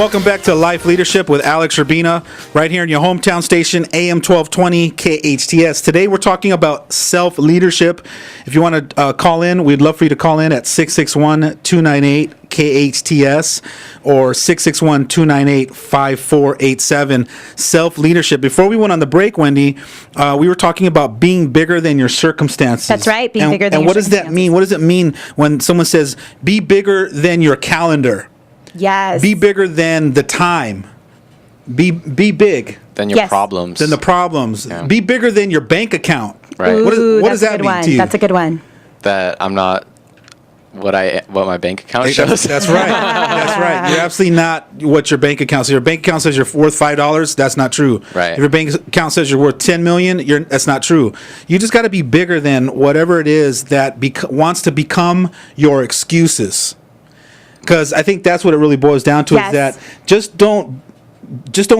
welcome back to Life Leadership with Alex Urbina, right here in your hometown station, AM 1220 KHTS. Today we're talking about self-leadership. If you want to call in, we'd love for you to call in at 661-298-KHTS or 661-298-5487. Self-leadership. Before we went on the break, Wendy, we were talking about being bigger than your circumstances. That's right, being bigger than your circumstances. And what does that mean? What does it mean when someone says, be bigger than your calendar? Yes. Be bigger than the time. Be big. Than your problems. Than the problems. Yeah. Be bigger than your bank account. Right. Ooh, what does that mean to you? That's a good one. That I'm not what my bank account shows. That's right. That's right. You're absolutely not what your bank account says. Your bank account says you're worth $5. That's not true. Right. If your bank account says you're worth $10 million, that's not true. You just got to be bigger than whatever it is that wants to become your excuses. Because I think that's what it really boils down to, is that just don't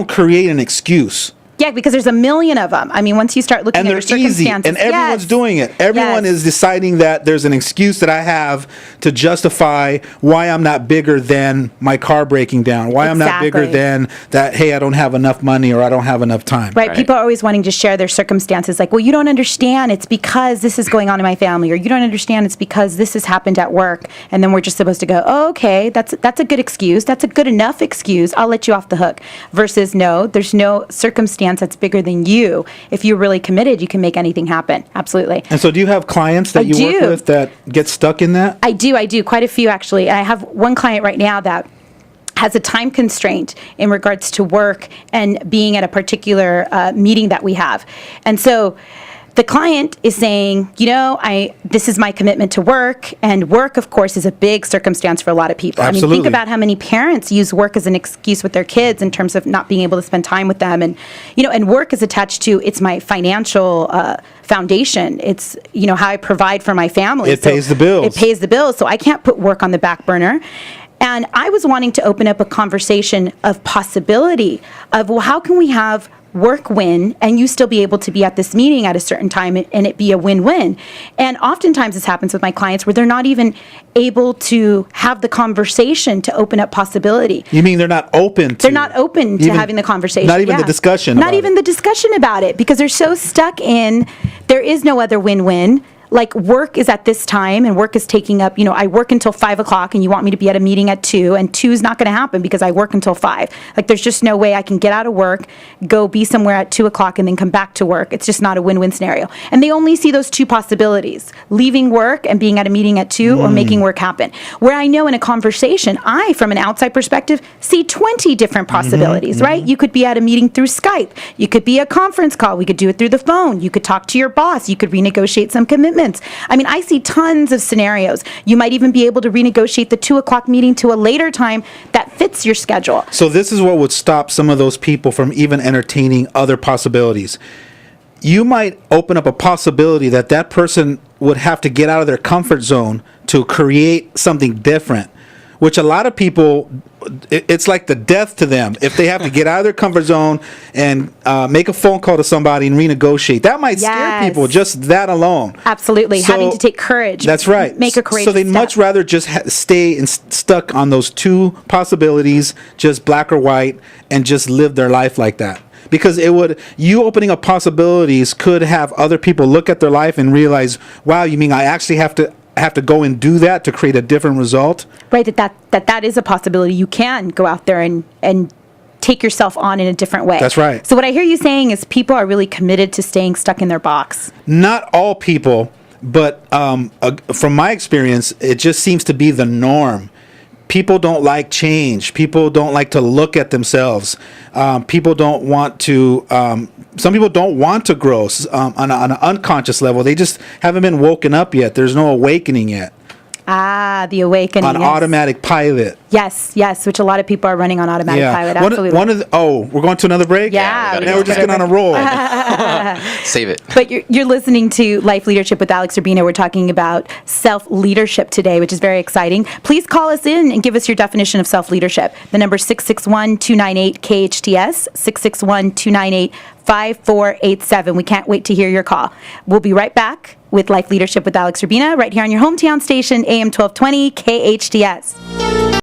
create an excuse. Yeah, because there's a million of them. I mean, once you start looking at your circumstances. Easy, and everyone's doing it. Everyone is deciding that there's an excuse that I have to justify why I'm not bigger than my car breaking down, why I'm not bigger than that, hey, I don't have enough money or I don't have enough time. Right. People are always wanting to share their circumstances. Like, well, you don't understand. It's because this is going on in my family. Or you don't understand. It's because this has happened at work. And then we're just supposed to go, oh, okay, that's a good excuse. That's a good enough excuse. I'll let you off the hook. Versus, no, there's no circumstance that's bigger than you. If you're really committed, you can make anything happen. Absolutely. And so do you have clients that you work with that get stuck in that? I do. Quite a few, actually. I have one client right now that has a time constraint in regards to work and being at a particular meeting that we have. And so the client is saying, this is my commitment to work, and work, of course, is a big circumstance for a lot of people. Absolutely. I mean, think about how many parents use work as an excuse with their kids in terms of not being able to spend time with them, and and work is attached to it's my financial foundation. It's how I provide for my family. It pays the bills. It pays the bills, so I can't put work on the back burner. And I was wanting to open up a conversation of possibility of, well, how can we have work win and you still be able to be at this meeting at a certain time and it be a win-win. And oftentimes this happens with my clients where they're not even able to have the conversation to open up possibility. You mean they're not open to? They're not open to having the conversation. Not even the discussion. Not even the discussion about it, because they're so stuck in there is no other win-win. Like, work is at this time and work is taking up, I work until 5 o'clock and you want me to be at a meeting at 2, and 2 is not going to happen because I work until 5. Like, there's just no way I can get out of work, go be somewhere at 2 o'clock and then come back to work. It's just not a win-win scenario. And they only see those two possibilities, leaving work and being at a meeting at 2 or making work happen. Where I know in a conversation, I, from an outside perspective, see 20 different possibilities, right? You could be at a meeting through Skype. You could be a conference call. We could do it through the phone. You could talk to your boss. You could renegotiate some commitments. I mean, I see tons of scenarios. You might even be able to renegotiate the 2 o'clock meeting to a later time that fits your schedule. So this is what would stop some of those people from even entertaining other possibilities. You might open up a possibility that person would have to get out of their comfort zone to create something different, which a lot of people, it's like the death to them if they have to get out of their comfort zone and make a phone call to somebody and renegotiate. That might scare people, just that alone. Absolutely. So, having to take courage. That's right. Make a courageous So they'd much rather just stay stuck on those two possibilities, just black or white, and just live their life like that. Because you opening up possibilities could have other people look at their life and realize, wow, you mean I actually have to go and do that to create a different result? Right, that is a possibility. You can go out there and take yourself on in a different way. That's right. So what I hear you saying is people are really committed to staying stuck in their box. Not all people, but from my experience, it just seems to be the norm. People don't like change. People don't like to look at themselves. People don't want to. Some people don't want to grow on an unconscious level. They just haven't been woken up yet. There's no awakening yet. Ah, the awakening. On automatic pilot. Yes, which a lot of people are running on automatic pilot. Absolutely. We're going to another break? Yeah. Now we're just getting on a roll. Save it. But you're listening to Life Leadership with Alex Urbina. We're talking about self-leadership today, which is very exciting. Please call us in and give us your definition of self-leadership. The number is 661-298-KHTS, 661-298-5487. We can't wait to hear your call. We'll be right back with Life Leadership with Alex Urbina right here on your hometown station, AM 1220 KHTS.